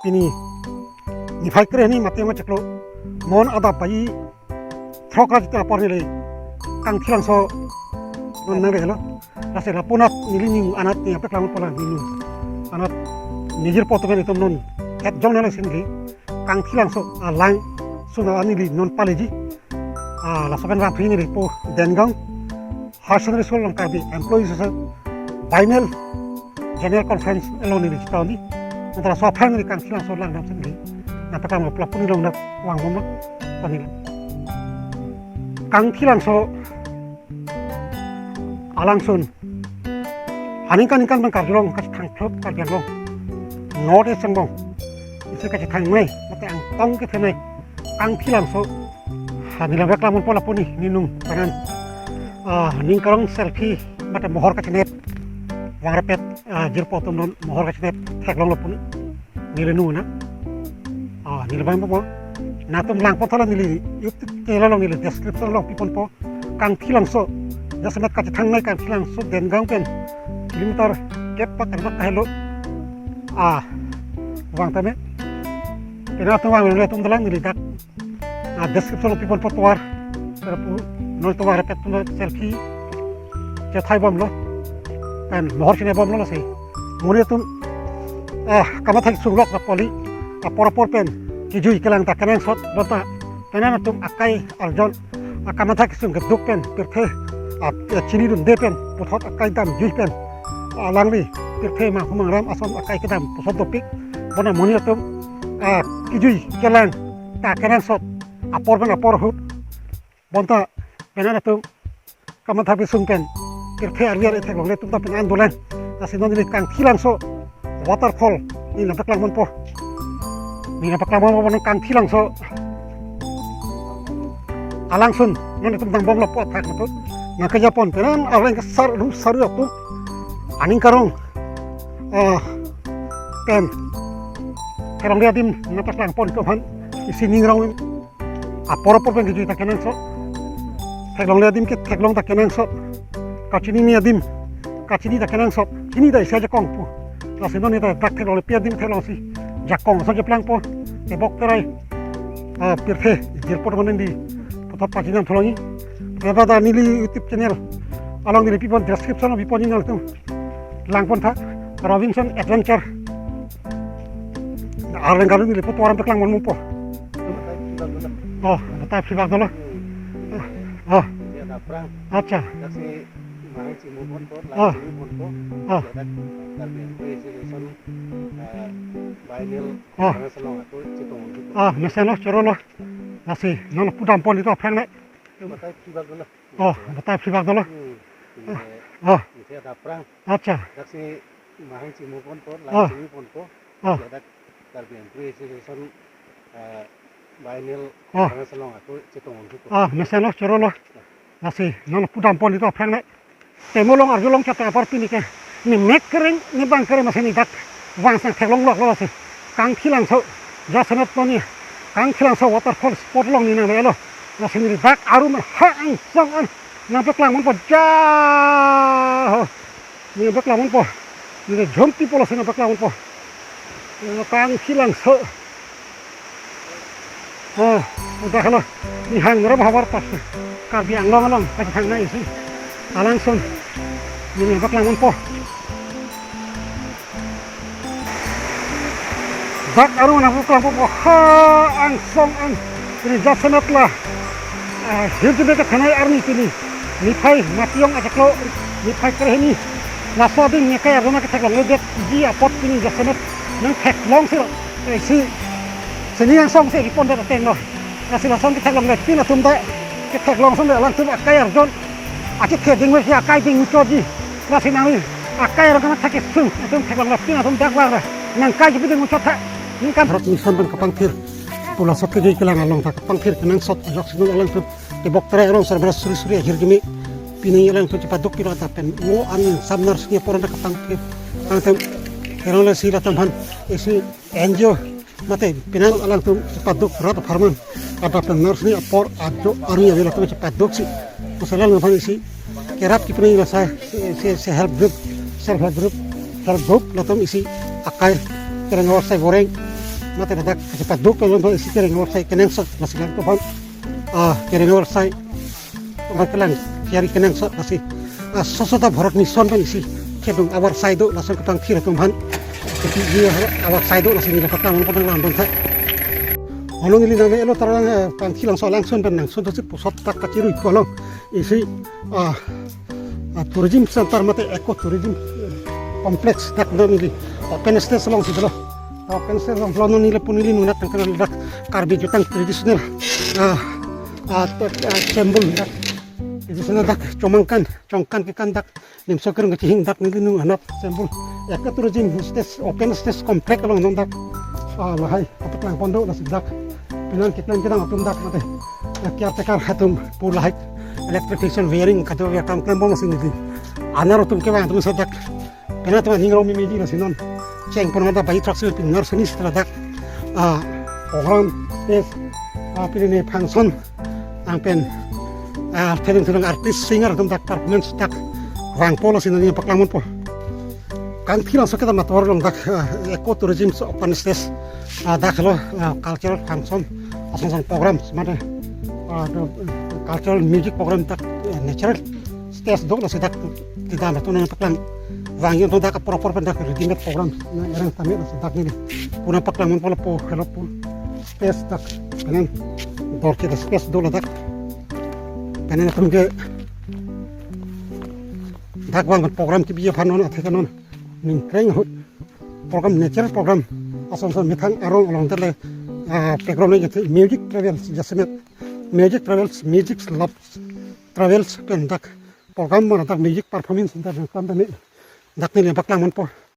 pini ni phai kre ni mate ma chaklo mon ada pai throkra jita por ni le kang thilang so non na relo rase la punat nili ni anat ni apek lamun pola ni anat nijir poto ben tom non et jong na sin li kang thilang so lang suna ani li non paleji la soben ra phini li po dengang hasan school lang ka bi employees sa final general conference alone ni chitani antara so family kang thilang so lang nam sin li na pakam lo plapuni long na wang mom pani kang thilang so alangsun haning kan bang karjong ka thang thop ka biang no de sangbong isi ka thang mai mate ang tong ke thene kang thilang so hanila bek lamun pola puni ninung panan ning karong selfie mate mohor ka net wang repet jir potom non mohor ka net thek long lo puni nilenu na nila bang po na tum lang po thala nili youtube tela long nili description long pipon po kang thilang so jasanat ka thang nai kang thilang so den gang pen kilometer kep pa kan hello wang tame kena tu wang le tum dalang nili dak description long pipon po tuar terapu nol tuar repet tum selfie je thai bom lo kan mohor sine bom lo sei mori tum kama thai sunglok na poli por pen kijui kelang ta kenang sot bota penan tum akai arjon kama thai sung geduk pen perthe chini dun depen puthot akai dam jui pen langli perthe ma humang ram asom akai kedam puthot topik bona moni tum kijui kelang ta kenang sot apor hut bonta penan tum kama thai sung pen perthe arliar ethek long le tum ta penan dolan asinon ni kang thilang so waterfall ni napak lang mon po ni napak lang mon kang thilang so alangsun non tum tang bom lo po thak to na ka japon penan aweng ka saru tu aning karong pen karong dia dim napak lang pon ko han isi ning raw apor pen gi ta kenan so theklong le dim ke theklong ta kenan so kachini ni dim kachini ta kenan so chini da isa ja kong pu la sinon ni ta tak theklong le pia dim theklong si jakong so je plang po te bok terai perfe jir pot monen di pot pajinan tholongi pada nili youtube channel along di pipon description of pipon inal tu lang pon tha Robinson Adventure areng karu nili pot waram teklang mon po bata pribak dolo acha meseno chorolo nasi non pudam pon itu aprang nek bata pribak dolo acha meseno chorolo nasi non pudam pon itu aprang nek temolong arjolong chata apar pini ke ni mek kering ni bang kering masih dak wang sang theklong lok lo se kang khilang so jasanat poni kang khilang so waterfall spot long ni na lo masih ni dak arum hang sang an na peklang mon po ja ni peklang mon po ni jompi polo se na peklang mon po kang khilang so udah lo ni hang ro bawar pas ka biang long ka thang nai si alangsun ni peklang mon po dak aru na peklang po ang song an ni jasanat lah hirde beka khanai arni pini ni phai mationg ajaklo ni phai krehni laso din ni kay aruna ka thaklong le ji apot pini jasanat nang thaklong si senian song se ipon da teng no nasi lasong ki thaklong le pina tumda ki thaklong song le lang tum akai arjon aki theding we akai ding uchoji nasi nang akai ro kana thake sung tum thaklong le pina tum dakwa nang kai ji ding uchotha ni kan rot ni son ban kapang phir pula sot ke kelang along ta kapang phir kenang sot jok sinu alang tu te bok tere ron sar beras suri hirgimi pini alang tu cepat duk pira ta pen mo an samnar ski poron ta kapang phir antem kerole sila tamhan isi enjo mate pinan alang tu cepat duk rat farman ada pen nurse ni apor ajo arni avela tu cepat duk si masalah ngafan isi kerap ki pini rasa se help group self help group latom isi akai kerang sai goreng mate dak cepat duk kalau isi kering website keneng so masih kan tuh kering website bakalan cari keneng so masih sosota bharat mission pan isi kedung awar saido langsung ketang kira tumhan jadi dia awar saido langsung ni dapat kamu potong lamban tak olong ini nang elo tarang pangki langsung pan langsung tu pusat tak kaciru kolong isi tourism center mate eco tourism kompleks tak nang ini open space long sih open space long long nila punili nunat ang kanang dak karbi jutang tradisional symbol dak tradisional dak congkan ke kandak nim soker ngacihing dak nili nu anap symbol eco tourism space open space kompleks long nong dak lahai atak lang pondok nas dak pinan kitlan kita ngapun dak mate kiar tekar hatum pulahai electrification wiring kado ya kam klembong nas ini anar tum ke bang tum sadak kena teman hingro mimidi nas non ceng pun ada bayi traksil pingar seni setelah dak program tes pilih function angpen film artis singer tum dak performance dak rang polo sini paklangun pol kan kilang sakit amator long dak eco tourism open space dak lo cultural function asal program semata cultural music program dak natural stage dok nasi dak tidak ada tuh paklang Wangin tu dak proper pendak redeemed program yang kami dak ni puna paklangun pola po hello po space dak kanan dorke the space dola dak kanan tum ke dak wang program ki biya phanon athe kanon ning kreng hut program nature program asal mithang arong along tele program ni music travels jasmet music travels music loves travels pendak program mana dak music performance dak kan dak ni baklang mon po